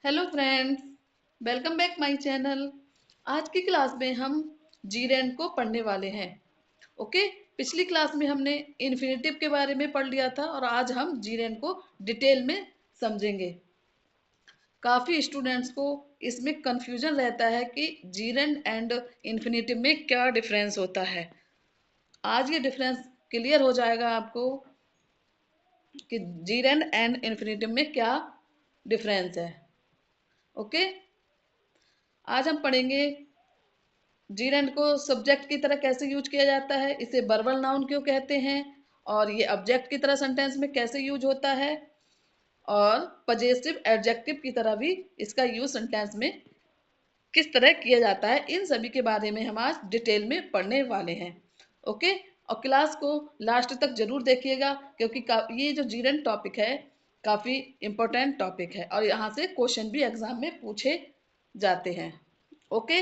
Hello friends, welcome back my channel. आज की class में हम जीरेंड को पढ़ने वाले हैं। ओके। पिछली क्लास में हमने इन्फिनेटिव के बारे में पढ़ लिया था और आज हम जीरेंड को डिटेल में समझेंगे। काफ़ी स्टूडेंट्स को इसमें कंफ्यूजन रहता है कि जीरेंड एंड इन्फिनेटिव में क्या डिफरेंस होता है। आज ये डिफरेंस क्लियर हो जाएगा आपको कि जीरेंड एंड इन्फिनेटिव में क्या डिफरेंस है। ओके। आज हम पढ़ेंगे जीरेंड को सब्जेक्ट की तरह कैसे यूज किया जाता है, इसे वर्बल नाउन क्यों कहते हैं, और ये ऑब्जेक्ट की तरह सेंटेंस में कैसे यूज होता है, और पजेसिव एडजेक्टिव की तरह भी इसका यूज सेंटेंस में किस तरह किया जाता है। इन सभी के बारे में हम आज डिटेल में पढ़ने वाले हैं। ओके। और क्लास को लास्ट तक जरूर देखिएगा क्योंकि ये जो जीरेंड टॉपिक है काफ़ी इम्पोर्टेंट टॉपिक है और यहाँ से क्वेश्चन भी एग्जाम में पूछे जाते हैं। ओके।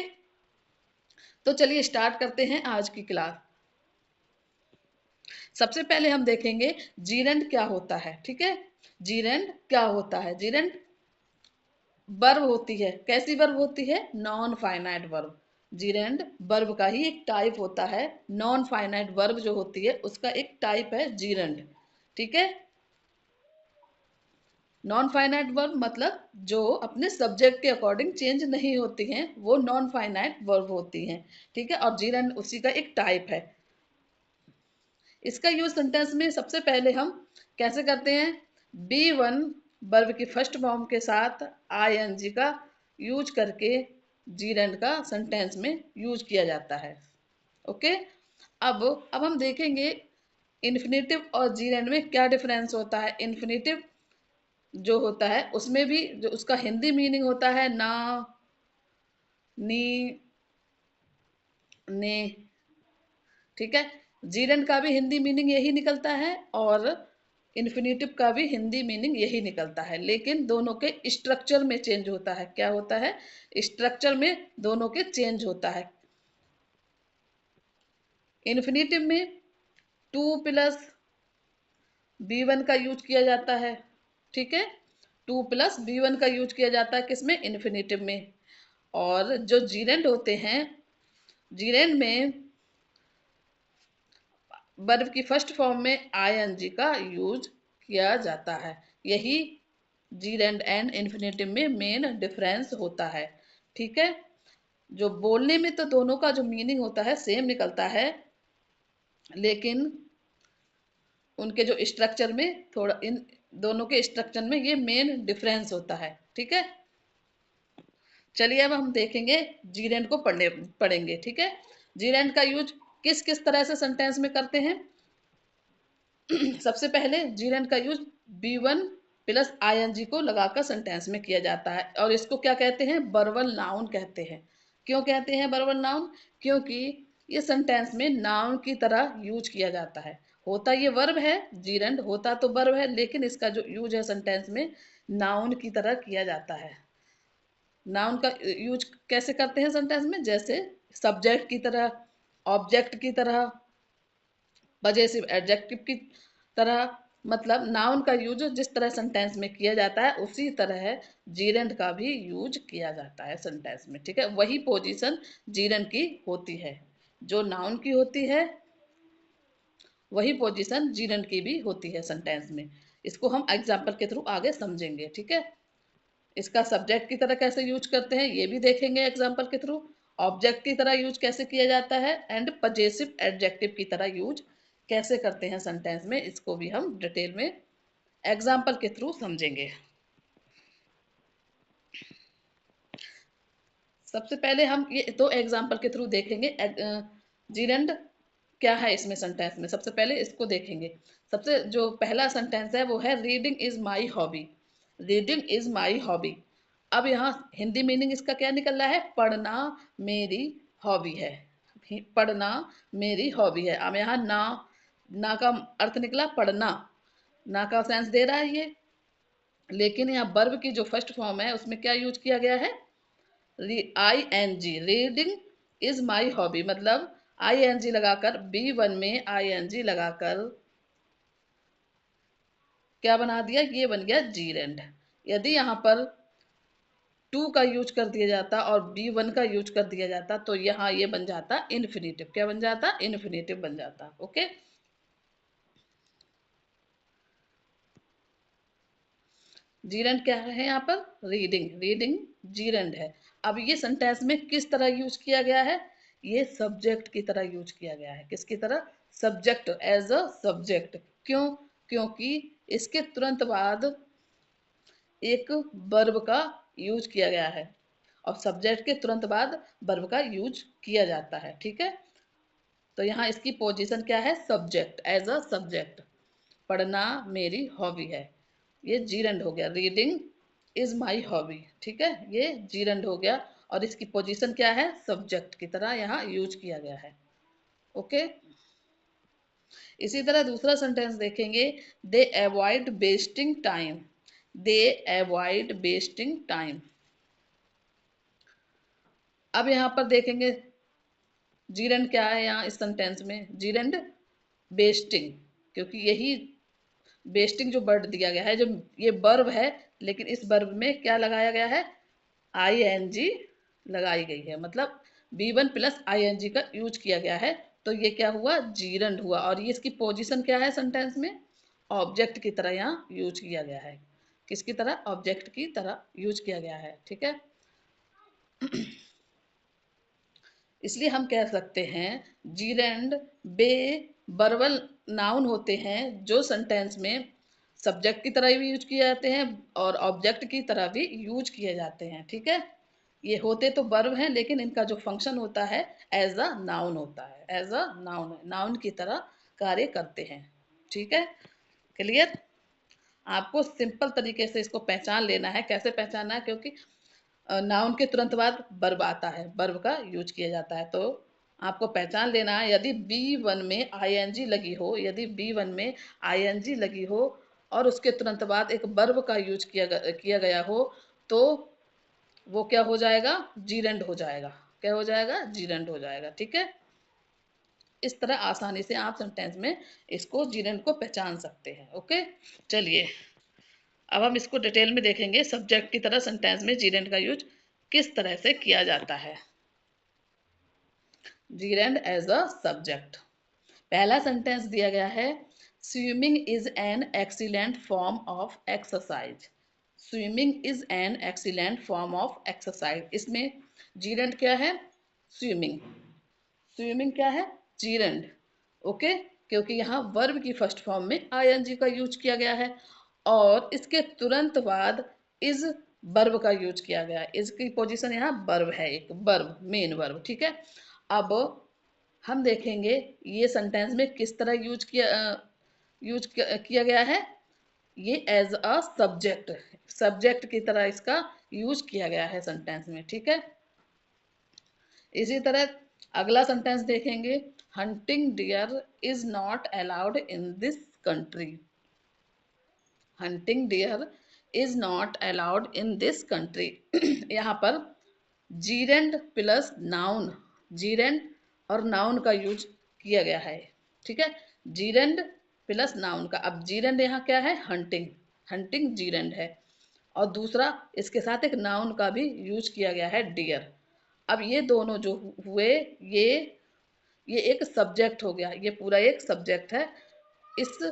तो चलिए स्टार्ट करते हैं आज की क्लास। सबसे पहले हम देखेंगे जीरेंड क्या होता है। ठीक है। जीरेंड क्या होता है? जीरेंड वर्ब होती है। कैसी वर्ब होती है? Non finite verb. जीरेंड वर्ब का ही एक टाइप होता है। नॉन फाइनाइट वर्ब जो होती है उसका एक टाइप है जीरेंड। ठीक है। नॉन फाइनाइट वर्ब मतलब जो अपने सब्जेक्ट के अकॉर्डिंग चेंज नहीं होती हैं वो नॉन फाइनाइट वर्ब होती हैं। ठीक है। और जीरेंड उसी का एक टाइप है। इसका यूज सेंटेंस में सबसे पहले हम कैसे करते हैं? बी वन वर्ब की फर्स्ट फॉर्म के साथ आईएनजी का यूज करके जीरेंड का सेंटेंस में यूज किया जाता है। ओके। अब हम देखेंगे इन्फिनेटिव और जीरेंड में क्या डिफरेंस होता है। इन्फिनेटिव जो होता है उसमें भी जो उसका हिंदी मीनिंग होता है ना, नी, ने। ठीक है। जीरेंड का भी हिंदी मीनिंग यही निकलता है और इन्फिनेटिव का भी हिंदी मीनिंग यही निकलता है, लेकिन दोनों के स्ट्रक्चर में चेंज होता है। क्या होता है? स्ट्रक्चर में दोनों के चेंज होता है। इन्फिनेटिव में टू प्लस बी वन का यूज किया जाता है। ठीक है। टू प्लस बी वन का यूज किया जाता है किसमें? इन्फिनेटिव में। और जो जीरेंड होते हैं, जीरेंड में वर्ब की फर्स्ट फॉर्म में आईएनजी का यूज किया जाता है। यही जीरेंड एंड इन्फिनेटिव में मेन डिफरेंस होता है। ठीक है। जो बोलने में तो दोनों का जो मीनिंग होता है सेम निकलता है, लेकिन उनके जो स्ट्रक्चर में थोड़ा, इन दोनों के स्ट्रक्चर में ये मेन डिफरेंस होता है। ठीक है। चलिए अब हम देखेंगे जीरेंड को पढ़ेंगे। ठीक है। जीरेंड का यूज किस किस तरह से सेंटेंस में करते हैं। सबसे पहले जीरेंड का use V one plus ING को लगाकर सेंटेंस में किया जाता है और इसको क्या कहते हैं? वर्बल नाउन कहते हैं। क्यों कहते हैं वर्बल नाउन? क्योंकि ये सेंटेंस में नाउन की तरह यूज किया जाता है। होता ये वर्ब है, जीरेंड होता तो वर्ब है, लेकिन इसका जो यूज है सेंटेंस में नाउन की तरह किया जाता है। नाउन का यूज कैसे करते हैं सेंटेंस में? जैसे सब्जेक्ट की तरह, ऑब्जेक्ट की तरह, पजेसिव एडजेक्टिव की तरह। मतलब नाउन का यूज जिस तरह सेंटेंस में किया जाता है उसी तरह जीरेंड का भी यूज किया जाता है सेंटेंस में। ठीक है। वही पोजीशन जीरेंड की होती है। जो नाउन की होती है वही पोजीशन जीरेंड की भी होती है सेंटेंस में। इसको हम एग्जाम्पल के थ्रू आगे समझेंगे। ठीक है। इसका सब्जेक्ट की तरह कैसे यूज करते हैं ये भी देखेंगे एग्जाम्पल के थ्रू। ऑब्जेक्ट की तरह यूज कैसे किया जाता है एंड पजेसिव एडजेक्टिव की तरह यूज कैसे करते हैं सेंटेंस में, इसको भी हम डिटेल में एग्जाम्पल के थ्रू समझेंगे। सबसे पहले हम ये दो एग्जाम्पल के थ्रू देखेंगे जीरेंड क्या है इसमें सेंटेंस में। सबसे पहले इसको देखेंगे। सबसे जो पहला सेंटेंस है वो है reading is my hobby. Reading is my hobby. अब यहाँ हिंदी मीनिंग इसका क्या निकल रहा है? पढ़ना मेरी हॉबी है। पढ़ना मेरी हॉबी है। अब यहाँ ना, ना का अर्थ निकला पढ़ना, ना का सेंस दे रहा है ये, लेकिन यहाँ वर्ब की जो फर्स्ट फॉर्म है उसमें क्या यूज किया गया है? I N G. Reading is my hobby मतलब आई एन जी लगाकर, बी वन में आई एन जी लगाकर क्या बना दिया? ये बन गया जीरेंड। यदि यहाँ पर टू का यूज कर दिया जाता और बी वन का यूज कर दिया जाता तो यहाँ ये बन जाता इन्फिनेटिव। क्या बन जाता? इन्फिनेटिव बन जाता। ओके, जीरेंड क्या है यहाँ पर? रीडिंग। रीडिंग जीरेंड है। अब ये सेंटेंस में किस तरह यूज किया गया है? ये सब्जेक्ट की तरह यूज किया गया है। किसकी तरह? Subject, as a subject. क्यों? क्योंकि इसके तुरंत बाद एक वर्ब का यूज किया गया है और सब्जेक्ट के तुरंत बाद वर्ब का यूज किया जाता है। ठीक है, तो यहाँ इसकी पोजीशन क्या है? Subject, as a subject. पढ़ना मेरी हॉबी है, ये जीरंड हो गया। रीडिंग इज माई हॉबी, ठीक है, ये जीरंड हो गया और इसकी पोजीशन क्या है? सब्जेक्ट की तरह यहाँ यूज किया गया है। ओके, इसी तरह दूसरा सेंटेंस देखेंगे, दे अवॉइड वेस्टिंग टाइम। दे अवॉइड वेस्टिंग टाइम। अब यहाँ पर देखेंगे जीरंड क्या है यहाँ इस सेंटेंस में? जीरंड वेस्टिंग, क्योंकि यही वेस्टिंग जो वर्ड दिया गया है, जो ये वर्ब है, लेकिन इस वर्ब में क्या लगाया गया है? आई एन जी लगाई गई है, मतलब V one plus I N G का यूज किया गया है। तो ये क्या हुआ? जीरंड हुआ। और ये इसकी पोजीशन क्या है सेंटेंस में? ऑब्जेक्ट की तरह यहाँ यूज किया गया है। किसकी तरह? ऑब्जेक्ट की तरह यूज किया गया है। ठीक है, इसलिए हम कह सकते हैं जीरेंड बे वर्बल नाउन होते हैं जो सेंटेंस में सब्जेक्ट की तरह भी यूज किए जाते हैं और ऑब्जेक्ट की तरह भी यूज किए जाते हैं। ठीक है, ये होते तो वर्ब हैं लेकिन इनका जो फंक्शन होता है एज अ नाउन होता है, एज अ नाउन, नाउन की तरह कार्य करते हैं। ठीक है, क्लियर? आपको सिंपल तरीके से इसको पहचान लेना है। कैसे पहचानना है? क्योंकि नाउन के तुरंत बाद वर्ब आता है, वर्ब का यूज किया जाता है। तो आपको पहचान लेना है, यदि बी वन में आईएनजी लगी हो, यदि बी वन में आईएनजी लगी हो और उसके तुरंत बाद एक वर्ब का यूज किया गया हो तो वो क्या हो जाएगा? जीरेंड हो जाएगा। क्या हो जाएगा? जीरेंड हो जाएगा। ठीक है, इस तरह आसानी से आप सेंटेंस में इसको जीरेंड को पहचान सकते हैं। ओके, चलिए अब हम इसको डिटेल में देखेंगे, सब्जेक्ट की तरह सेंटेंस में जीरेंड का यूज किस तरह से किया जाता है। Gerund as a subject. पहला सेंटेंस दिया गया है, swimming is an excellent form of exercise. Swimming is an excellent form of exercise. इसमें जीरेंड क्या है? स्विमिंग। स्विमिंग क्या है? जीरेंड। ओके, क्योंकि यहाँ वर्ब की फर्स्ट फॉर्म में आईएनजी का यूज किया गया है और इसके तुरंत बाद इज वर्ब का यूज किया गया है। इसकी पोजीशन यहाँ वर्ब है, एक वर्ब, मेन वर्ब। ठीक है, अब हम देखेंगे ये सेंटेंस में किस तरह यूज किया गया है। ये एज अ सब्जेक्ट, सब्जेक्ट की तरह इसका यूज किया गया है सेंटेंस में। ठीक है, इसी तरह अगला सेंटेंस देखेंगे, hunting deer is not allowed in this country. Hunting deer is not allowed in this country. यहाँ पर जीरेंड प्लस नाउन, जीरेंड और नाउन का यूज किया गया है। ठीक है, जीरेंड प्लस नाउन का। अब जीरेंड यहाँ क्या है? हंटिंग, हंटिंग जीरेंड है और दूसरा इसके साथ एक नाउन का भी यूज किया गया है, डियर। अब ये दोनों जो हुए, ये ये एक सब्जेक्ट हो गया, ये पूरा एक सब्जेक्ट है। इस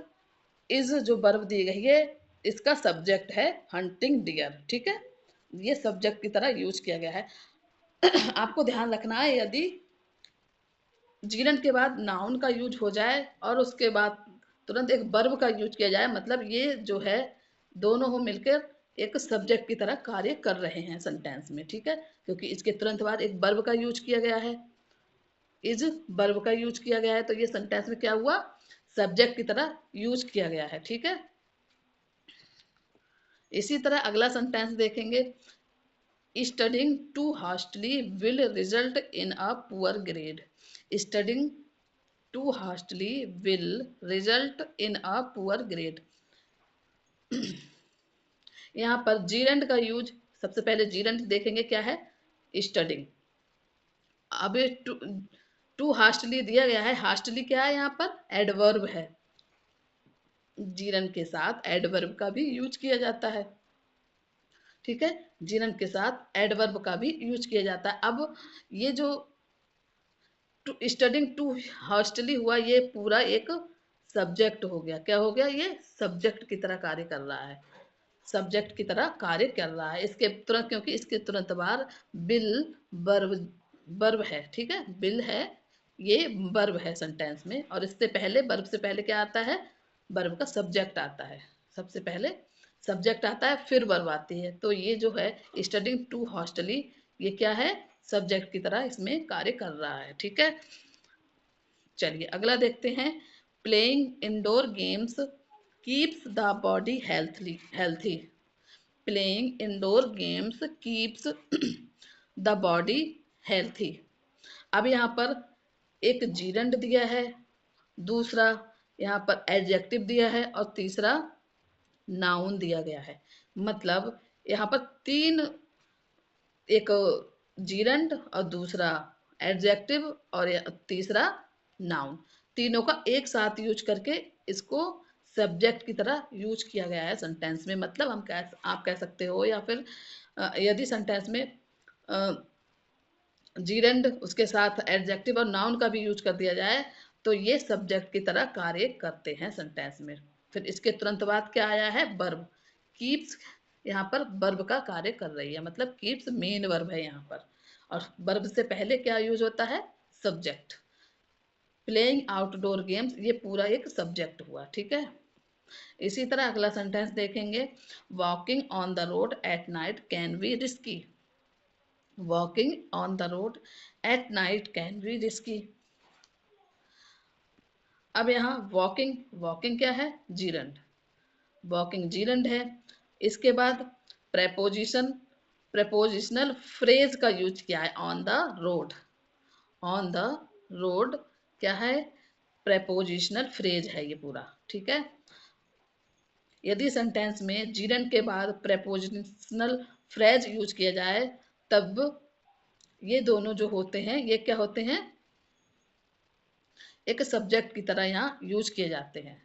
इज जो वर्ब दी गई है इसका सब्जेक्ट है हंटिंग डियर। ठीक है, ये सब्जेक्ट की तरह यूज किया गया है। आपको ध्यान रखना है, यदि जीरंड के बाद नाउन का यूज हो जाए और उसके बाद तुरंत एक वर्ब का यूज किया जाए, मतलब ये जो है दोनों हो मिलकर एक सब्जेक्ट की तरह कार्य कर रहे हैं सेंटेंस में। ठीक है, क्योंकि इसके तुरंत बाद एक वर्ब का यूज किया गया है, इज वर्ब का यूज किया गया है, तो ये सेंटेंस में क्या हुआ? सब्जेक्ट की तरह यूज किया गया है। ठीक है, इसी तरह अगला सेंटेंस देखेंगे, studying too harshly will result in a poor grade. Studying too harshly will result in a poor grade. यहाँ पर जीरेंड का यूज, सबसे पहले जीरेंड देखेंगे क्या है? स्टडिंग। अब टू टू हार्शली दिया गया है, हार्शली क्या है? यहाँ पर एडवर्ब है, जीरेंड के साथ एडवर्ब का भी यूज किया जाता है। ठीक है। जीरंड के साथ एडवर्ब का भी यूज किया जाता है। अब ये जो स्टडिंग टू हॉस्टली हुआ, ये पूरा एक सब्जेक्ट हो गया। क्या हो गया? ये सब्जेक्ट की तरह कार्य कर रहा है, सब्जेक्ट की तरह कार्य कर रहा है। इसके तुरंत, क्योंकि इसके तुरंत बाद बिल वर्ब, वर्ब है, ठीक है, बिल है, ये वर्ब है सेंटेंस में। और इससे पहले, वर्ब से पहले क्या आता है? वर्ब का सब्जेक्ट आता है। सबसे पहले सब्जेक्ट आता है, फिर वर्ब आती है। तो ये जो है स्टडिंग टू हॉस्टली, ये क्या है? सब्जेक्ट की तरह इसमें कार्य कर रहा है, ठीक है। चलिए अगला देखते हैं। Playing indoor games keeps the body healthy. Playing indoor games keeps the body healthy. अब यहाँ पर एक जीरंड दिया है, दूसरा यहाँ पर एडजेक्टिव दिया है, और तीसरा नाउन दिया गया है। मतलब यहाँ पर तीन, एक जीरंड और दूसरा एडजेक्टिव और तीसरा नाउन, तीनों का एक साथ यूज करके इसको सब्जेक्ट की तरह यूज किया गया है सेंटेंस में। मतलब आप कह सकते हो, या फिर यदि सेंटेंस में जीरंड उसके साथ एडजेक्टिव और नाउन का भी यूज कर दिया जाए तो ये सब्जेक्ट की तरह कार्य करते हैं सेंटेंस में। फिर इसके तुरंत बाद क्या आया है? वर्ब। कीप्स यहाँ पर वर्ब का कार्य कर रही है, मतलब कीप्स मेन वर्ब है यहाँ पर। और वर्ब से पहले क्या यूज होता है? सब्जेक्ट। प्लेइंग आउटडोर गेम्स, ये पूरा एक सब्जेक्ट हुआ, ठीक है। इसी तरह अगला सेंटेंस देखेंगे। Walking on the road at night can be risky. Walking on the road at night can be risky. अब यहाँ वॉकिंग, वॉकिंग क्या है? जीरंड। वॉकिंग जीरंड है। इसके बाद प्रेपोजिशन, प्रेपोजिशनल फ्रेज का यूज किया है, on the road. On the road क्या है? प्रेपोजिशनल फ्रेज है ये पूरा, ठीक है। यदि सेंटेंस में जीरंड के बाद प्रेपोजिशनल फ्रेज यूज किया जाए तब ये दोनों जो होते हैं, ये क्या होते हैं? एक सब्जेक्ट की तरह यहाँ यूज किए जाते हैं।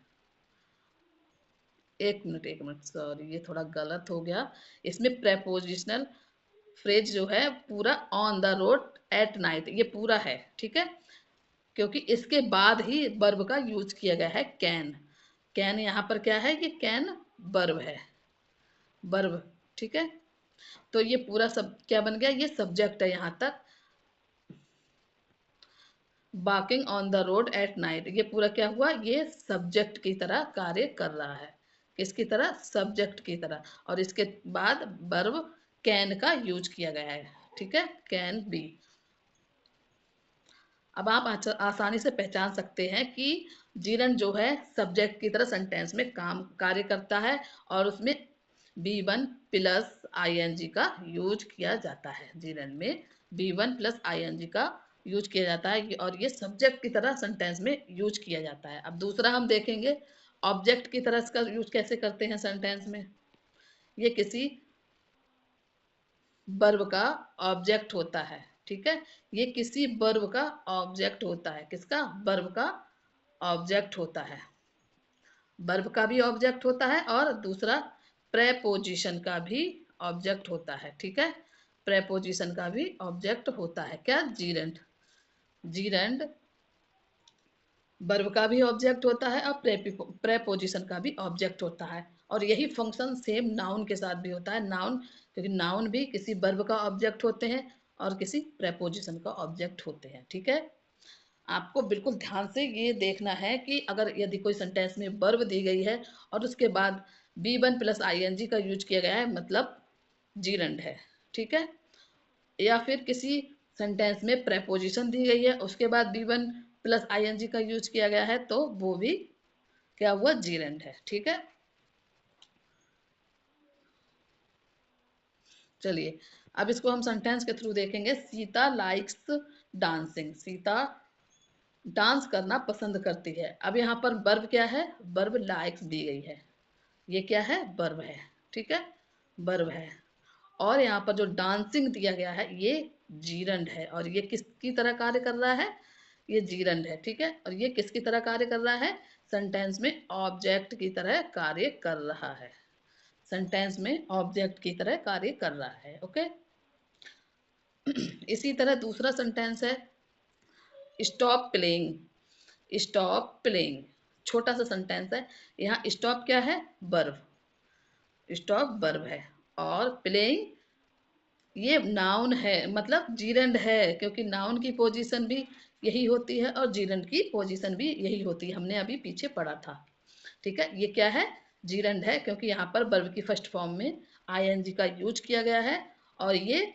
एक मिनट, सॉरी, ये थोड़ा गलत हो गया। इसमें प्रेपोजिशनल फ्रेज जो है पूरा on the road at night, ये पूरा है, ठीक है। क्योंकि इसके बाद ही वर्ब का यूज किया गया है, कैन। कैन यहाँ पर क्या है? ये कैन वर्ब है, वर्ब, ठीक है। तो ये पूरा सब क्या बन गया? ये सब्जेक्ट है यहाँ तक। Walking on the road at night, ये पूरा क्या हुआ? ये सब्जेक्ट की तरह कार्य कर रहा है। किसकी तरह? सब्जेक्ट की तरह। और इसके बाद वर्ब कैन का यूज किया गया है, ठीक है, कैन बी। अब आप आसानी से पहचान सकते हैं कि जीरंड जो है सब्जेक्ट की तरह सेंटेंस में काम कार्य करता है, और उसमें B1 प्लस ING का यूज किया जाता है। जीरंड में B1 प्लस ING का यूज किया जाता है, और ये सब्जेक्ट की तरह सेंटेंस में यूज किया जाता है। अब दूसरा हम देखेंगे, ऑब्जेक्ट की तरह इसका यूज कैसे करते हैं सेंटेंस में। ये किसी वर्ब का ऑब्जेक्ट होता है, ठीक है। ये किसी वर्ब का ऑब्जेक्ट होता है। किसका? वर्ब का ऑब्जेक्ट होता है। वर्ब का भी ऑब्जेक्ट होता है, और दूसरा प्रेपोजिशन का भी ऑब्जेक्ट होता है, ठीक है। प्रेपोजिशन का भी ऑब्जेक्ट होता है। क्या? जीरंड। जीरंड वर्ब का भी ऑब्जेक्ट होता है, और प्रेपोजिशन का भी ऑब्जेक्ट होता है। और यही फंक्शन सेम नाउन के साथ भी होता है। नाउन, क्योंकि नाउन भी किसी वर्ब का ऑब्जेक्ट होते हैं और किसी प्रेपोजिशन का ऑब्जेक्ट होते हैं, ठीक है। आपको बिल्कुल ध्यान से ये देखना है कि अगर यदि कोई सेंटेंस में वर्ब दी गई है और उसके बाद B1 प्लस ING का यूज किया गया है, मतलब जीरंड है, ठीक है। या फिर किसी सेंटेंस में प्रेपोजिशन दी गई है, उसके बाद B1 प्लस ING का यूज किया गया है, तो वो भी क्या हुआ? जीरंड है, ठीक है। चलिए अब इसको हम सेंटेंस के थ्रू देखेंगे। Sita likes dancing. Sita dance करना पसंद करती है। अब यहाँ पर वर्ब क्या है? वर्ब लाइक्स दी गई है। ये क्या है? वर्ब है, ठीक है, वर्ब है। और यहाँ पर जो डांसिंग दिया गया है ये जीरंड है, और ये किसकी तरह कार्य कर रहा है? ये जीरंड है, ठीक है। और ये किसकी तरह कार्य कर रहा है? सेंटेंस में ऑब्जेक्ट की तरह कार्य कर रहा है। सेंटेंस में ऑब्जेक्ट की तरह कार्य कर रहा है। ओके, इसी तरह दूसरा सेंटेंस है स्टॉप प्लेइंग। स्टॉप प्लेइंग छोटा सा सेंटेंस है। यहाँ स्टॉप क्या है? वर्ब। स्टॉप वर्ब है और प्लेइंग ये नाउन है, मतलब जीरंड है, क्योंकि नाउन की पोजीशन भी यही होती है और जीरंड की पोजीशन भी यही होती है, हमने अभी पीछे पढ़ा था। ठीक है, ये क्या है? जीरंड है, क्योंकि यहाँ पर वर्ब की फर्स्ट फॉर्म में आईएनजी का यूज किया गया है और ये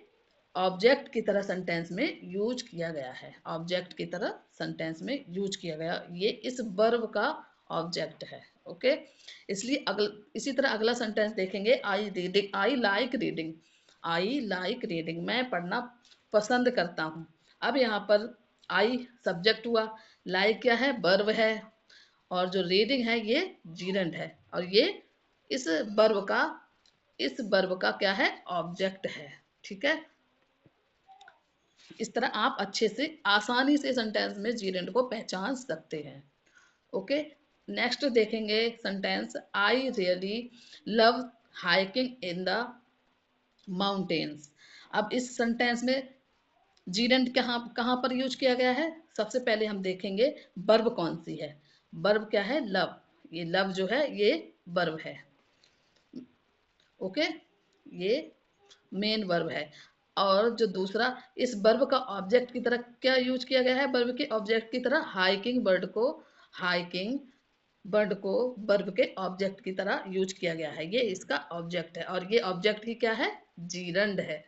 ऑब्जेक्ट की तरह सेंटेंस में यूज किया गया है। ऑब्जेक्ट की तरह सेंटेंस में यूज किया गया, ये इस वर्ब का ऑब्जेक्ट है। ओके, इसलिए इसी तरह अगला सेंटेंस देखेंगे, I reading, I like reading. I like reading, मैं पढ़ना पसंद करता हूँ। अब यहाँ पर आई सब्जेक्ट हुआ, लाइक क्या है? वर्ब है, और जो रीडिंग है ये जीरंड है, और ये इस वर्ब का क्या है? ऑब्जेक्ट है। ठीक है, इस तरह आप अच्छे से आसानी से सेंटेंस में जीरेंड को पहचान सकते हैं। ओके, नेक्स्ट देखेंगे sentence, I really love hiking in the mountains. अब इस सेंटेंस में जीरेंड कहाँ कहाँ पर यूज किया गया है? सबसे पहले हम देखेंगे वर्ब कौन सी है। वर्ब क्या है? लव। ये लव जो है ये वर्ब है। ओके, ये मेन वर्ब है। और जो दूसरा, इस वर्ब का ऑब्जेक्ट की तरह क्या यूज किया गया है? वर्ब के ऑब्जेक्ट की तरह हाइकिंग वर्ड को वर्ब के ऑब्जेक्ट की तरह यूज किया गया है। ये इसका ऑब्जेक्ट है, और ये ऑब्जेक्ट ही क्या है? जीरंड है,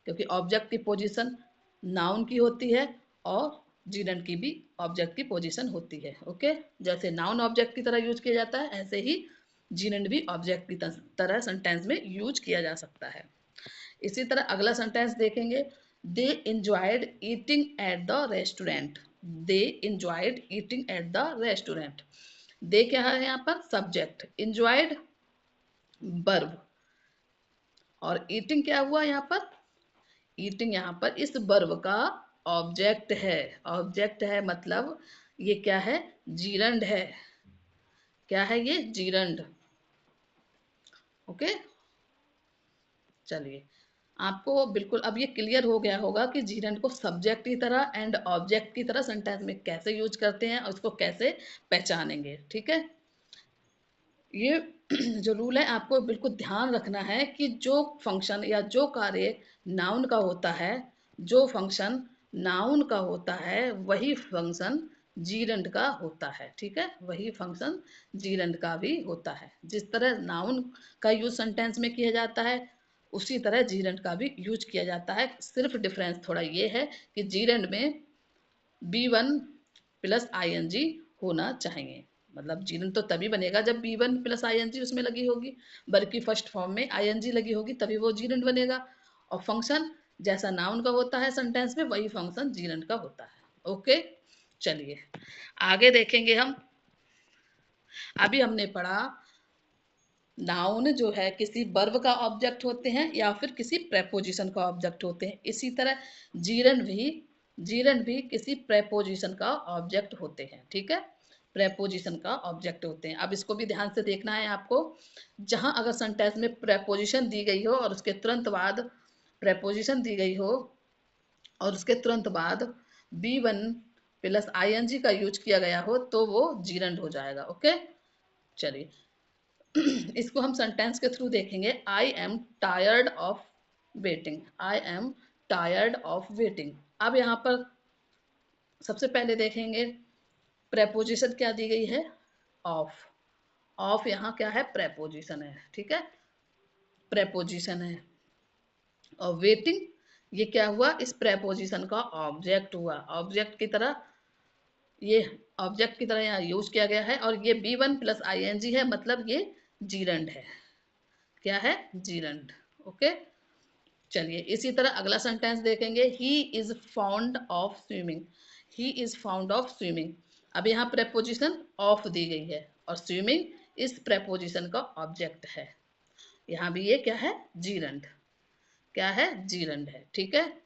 क्योंकि ऑब्जेक्ट की पोजीशन नाउन की होती है और जीरंड की भी ऑब्जेक्ट की पोजीशन होती है। ओके, जैसे नाउन ऑब्जेक्ट की तरह यूज किया जाता है, ऐसे ही जीरंड भी ऑब्जेक्ट की तरह सेंटेंस में यूज किया जा सकता है। इसी तरह अगला सेंटेंस देखेंगे, they enjoyed eating at the restaurant. They enjoyed eating at the restaurant. They क्या है यहाँ पर? सब्जेक्ट, इंजॉयड वर्ब, और ईटिंग क्या हुआ यहाँ पर? ईटिंग यहाँ पर इस वर्ब का ऑब्जेक्ट है। ऑब्जेक्ट है मतलब ये क्या है? जीरंड है। क्या है ये? जीरंड। ओके, चलिए, आपको बिल्कुल अब ये क्लियर हो गया होगा कि जीरंड को सब्जेक्ट की तरह एंड ऑब्जेक्ट की तरह सेंटेंस में कैसे यूज करते हैं और उसको कैसे पहचानेंगे। ठीक है, ये जो रूल है आपको बिल्कुल ध्यान रखना है कि जो फंक्शन या जो कार्य नाउन का होता है, जो फंक्शन नाउन का होता है वही फंक्शन जीरंड का होता है। ठीक है, वही फंक्शन जीरंड का भी होता है। जिस तरह नाउन का यूज सेंटेंस में किया जाता है, उसी तरह जीरंड का भी यूज किया जाता है। सिर्फ डिफरेंस थोड़ा ये है कि जीरंड में B1 प्लस ING होना चाहिए। मतलब जीरंड तो तभी बनेगा जब B1 प्लस ING उसमें लगी होगी, बल्कि फर्स्ट फॉर्म में ING लगी होगी, तभी वो जीरंड बनेगा। और फंक्शन जैसा नाउन का होता है सेंटेंस में, वही फंक्शन जीरंड का होता है। ओके, चलिए आगे देखेंगे हम। अभी हमने पढ़ा नाउन जो है किसी वर्ब का ऑब्जेक्ट होते हैं या फिर किसी प्रेपोजिशन का ऑब्जेक्ट होते हैं। इसी तरह जीरंड भी किसी प्रेपोजिशन का ऑब्जेक्ट होते हैं। ठीक है, प्रेपोजिशन का ऑब्जेक्ट होते हैं। अब इसको भी ध्यान से देखना है आपको। जहां अगर सेंटेंस में प्रेपोजिशन दी गई हो और उसके तुरंत बाद प्रेपोजिशन दी गई हो और उसके तुरंत बाद B1 प्लस ING का यूज किया गया हो, तो वो जीरंड हो जाएगा। ओके, चलिए इसको हम सेंटेंस के थ्रू देखेंगे। I am tired of waiting. I am tired of waiting. अब यहाँ पर सबसे पहले देखेंगे प्रेपोजिशन क्या दी गई है? ऑफ। ऑफ यहाँ क्या है? प्रेपोजिशन है। ठीक है, प्रेपोजिशन है। और वेटिंग ये क्या हुआ? इस प्रेपोजिशन का ऑब्जेक्ट हुआ। ऑब्जेक्ट की तरह ये ऑब्जेक्ट की तरह यहाँ यूज किया गया है, और ये B1 प्लस ING है, मतलब ये जीरंड है। क्या है? जीरंड। ओके, चलिए इसी तरह अगला सेंटेंस देखेंगे, he is found of swimming. He is found of swimming. अब यहाँ प्रेपोजिशन ऑफ दी गई है और स्विमिंग इस प्रेपोजिशन का ऑब्जेक्ट है। यहाँ भी ये क्या है? जीरंड। क्या है? जीरंड है। ठीक है,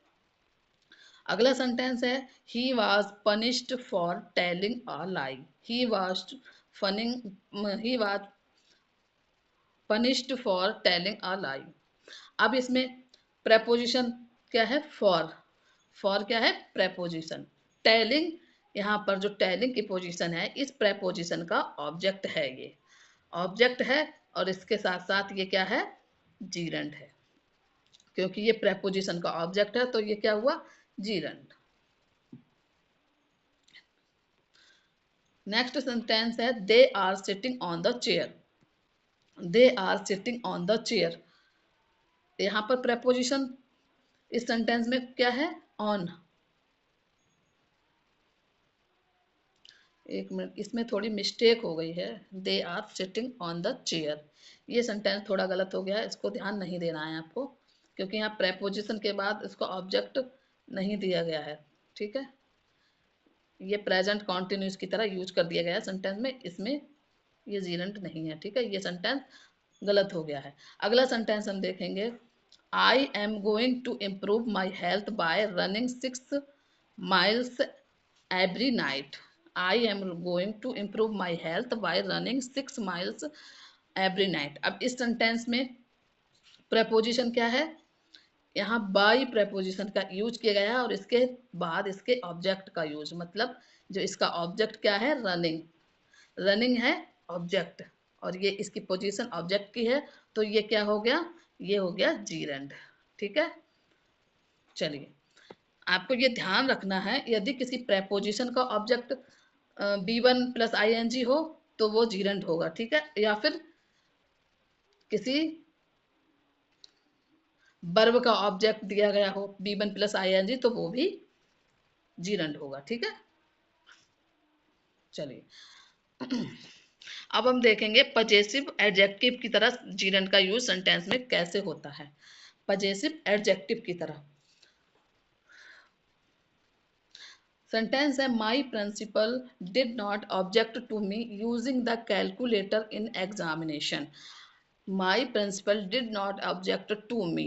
अगला सेंटेंस है, he was punished for telling a lie. He was funning he was punished for telling a lie। अब इसमें preposition क्या है? for क्या है? preposition। telling, यहाँ पर जो telling की पोजीशन है, इस preposition का ऑब्जेक्ट है, ये ऑब्जेक्ट है, और इसके साथ साथ ये क्या है? जीरेंड है। क्योंकि ये preposition का ऑब्जेक्ट है तो ये क्या हुआ? जीरेंड। नेक्स्ट सेंटेंस है they are sitting on the chair. They are sitting on the chair, यहाँ पर preposition इस सेंटेंस में क्या है? ऑन। एक मिनट, इसमें थोड़ी मिस्टेक हो गई है। They are sitting on the chair, ये सेंटेंस थोड़ा गलत हो गया है, इसको ध्यान नहीं देना है आपको, क्योंकि यहाँ प्रेपोजिशन के बाद इसको ऑब्जेक्ट नहीं दिया गया है। ठीक है, ये प्रेजेंट कॉन्टिन्यूस की तरह यूज कर दिया गया है सेंटेंस में, इसमें ये जीरेंट नहीं है। ठीक है, ये सेंटेंस गलत हो गया है। अगला सेंटेंस हम देखेंगे, I am going to improve my health by running 6 miles every night। I am going to improve my health by running 6 miles every night। अब इस सेंटेंस में preposition क्या है? यहाँ बाई preposition का यूज किया गया है, और इसके बाद इसके ऑब्जेक्ट का यूज, मतलब जो इसका ऑब्जेक्ट क्या है? रनिंग। रनिंग है ऑब्जेक्ट, और ये इसकी पोजीशन ऑब्जेक्ट की है, तो ये क्या हो गया? ये हो गया जीरेंड। ठीक है, चलिए आपको ये ध्यान रखना है, यदि किसी प्रेपोजिशन का ऑब्जेक्ट B1 प्लस ING हो तो वो जीरेंड होगा। ठीक है, या फिर किसी वर्ब का ऑब्जेक्ट दिया गया हो B1 प्लस ING तो वो भी जीरेंड होगा। ठीक है, चलिए अब हम देखेंगे पजेसिव एडजेक्टिव की तरह जीरेंड का यूज सेंटेंस में कैसे होता है। पजेसिव एडजेक्टिव की तरह सेंटेंस है, my principal did not object to me using the calculator in examination. My principal did not object to me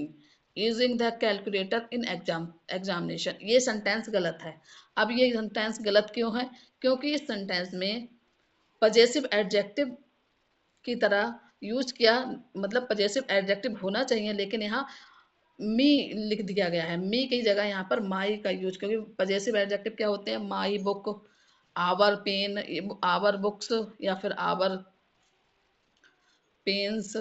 using the calculator in examination, ये सेंटेंस गलत है। अब ये सेंटेंस गलत क्यों है? क्योंकि इस सेंटेंस में पजेसिव एडजेक्टिव की तरह यूज किया, मतलब पजेसिव एडजेक्टिव होना चाहिए, लेकिन यहाँ मी लिख दिया गया है। मी की जगह यहाँ पर माई का यूज, क्योंकि पजेसिव एडजेक्टिव क्या होते हैं? My book, our pen, our books, या फिर आवर पेन्स,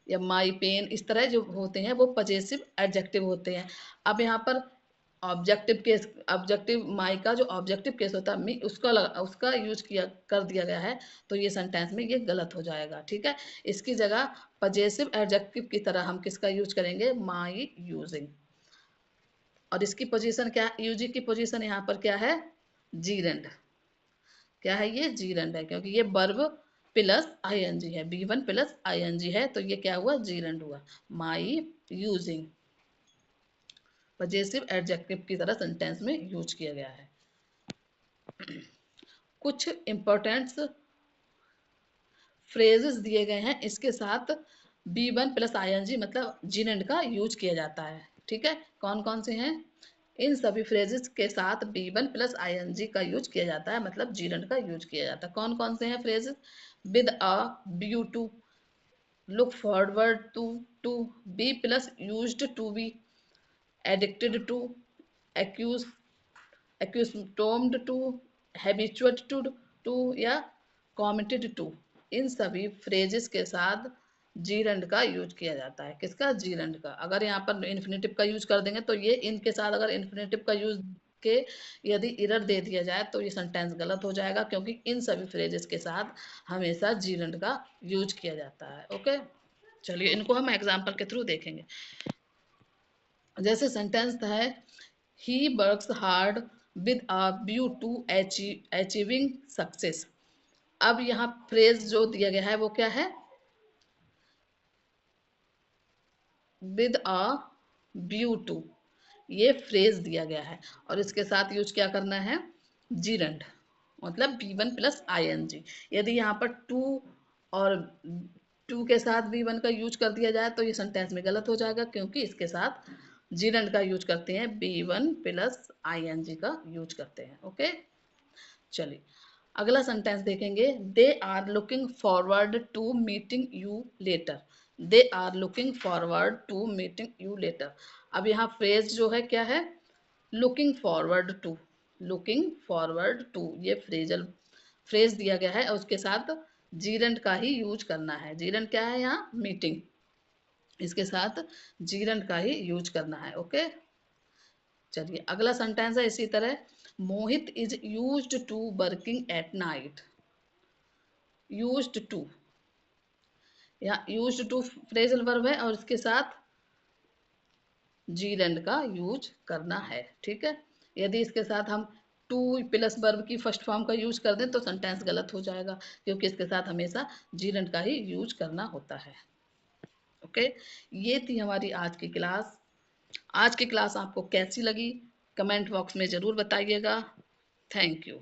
या माई पेन, इस तरह जो होते हैं वो पजेसिव एडजेक्टिव होते हैं। अब यहाँ पर ऑब्जेक्टिव केस, ऑब्जेक्टिव माई का जो ऑब्जेक्टिव केस होता है मी, उसका यूज किया कर दिया गया है, तो ये सेंटेंस में ये गलत हो जाएगा। ठीक है, इसकी जगह पजेसिव एडजेक्टिव की तरह हम किसका यूज करेंगे? माई यूजिंग। और इसकी पोजीशन क्या? यूजी की पोजीशन यहाँ पर क्या है? जीरेंड। क्या है ये? जीरेंड है, क्योंकि ये वर्ब प्लस ING है, B1 प्लस ING है, तो ये क्या हुआ? जीरेंड हुआ। माई यूजिंग पजेसिव एडजेक्टिव की तरह सेंटेंस में यूज किया गया है। कुछ इंपॉर्टेंट फ्रेजेस दिए गए हैं, इसके साथ B1 प्लस ING मतलब जीरेंड का यूज किया जाता है। ठीक है, कौन कौन से हैं? इन सभी फ्रेजेस के साथ B1 प्लस ING का यूज किया जाता है, मतलब जीरेंड का यूज किया जाता है। कौन कौन से हैं phrases? With a view to, look forward to be plus used to be, addicted to, accuse accustomed to, habituate to या कॉमिटेड टू। इन सभी फ्रेजेस के साथ जीरेंड का यूज किया जाता है। किसका? जीरेंड का। अगर यहाँ पर इन्फिनेटिव का यूज कर देंगे तो ये इनके साथ अगर इन्फिनेटिव का यूज के यदि इरर दे दिया जाए तो ये सेंटेंस गलत हो जाएगा, क्योंकि इन सभी फ्रेजेस के साथ हमेशा जीरेंड का यूज किया जाता है। ओके, चलिए इनको हम एग्जाम्पल के थ्रू देखेंगे। जैसे सेंटेंस है, he works hard with a view to achieving success। अब यहाँ फ्रेज जो दिया गया है वो क्या है? with a view to, ये फ्रेज दिया गया है, और इसके साथ यूज क्या करना है? जीरेंड, मतलब B1 प्लस ING। यदि यहाँ पर टू और टू के साथ B1 का यूज कर दिया जाए तो ये सेंटेंस में गलत हो जाएगा, क्योंकि इसके साथ जीरेंड का यूज करते हैं, B1 प्लस ING का यूज करते हैं। ओके, चलिए अगला सेंटेंस देखेंगे, they are looking forward to meeting you later. They are looking forward to meeting you later. अब यहाँ फ्रेज जो है क्या है, looking forward to, looking forward to, ये फ्रेजल फ्रेज दिया गया है और उसके साथ जीरेंट का ही यूज करना है। जीरेंट क्या है यहाँ, मीटिंग, इसके साथ जीरेंट का ही यूज करना है। ओके, चलिए अगला सेंटेंस है इसी तरह, Mohit is used to working at night. Used to, यहाँ यूज्ड टू फ्रेजल वर्ब है और इसके साथ जीरेंट का यूज करना है। ठीक है, यदि इसके साथ हम टू प्लस वर्ब की फर्स्ट फॉर्म का यूज कर दें तो सेंटेंस गलत हो जाएगा, क्योंकि इसके साथ हमेशा जीरेंट का ही यूज करना होता है। ओके, ये थी हमारी आज की क्लास। आज की क्लास आपको कैसी लगी कमेंट बॉक्स में ज़रूर बताइएगा। Thank you.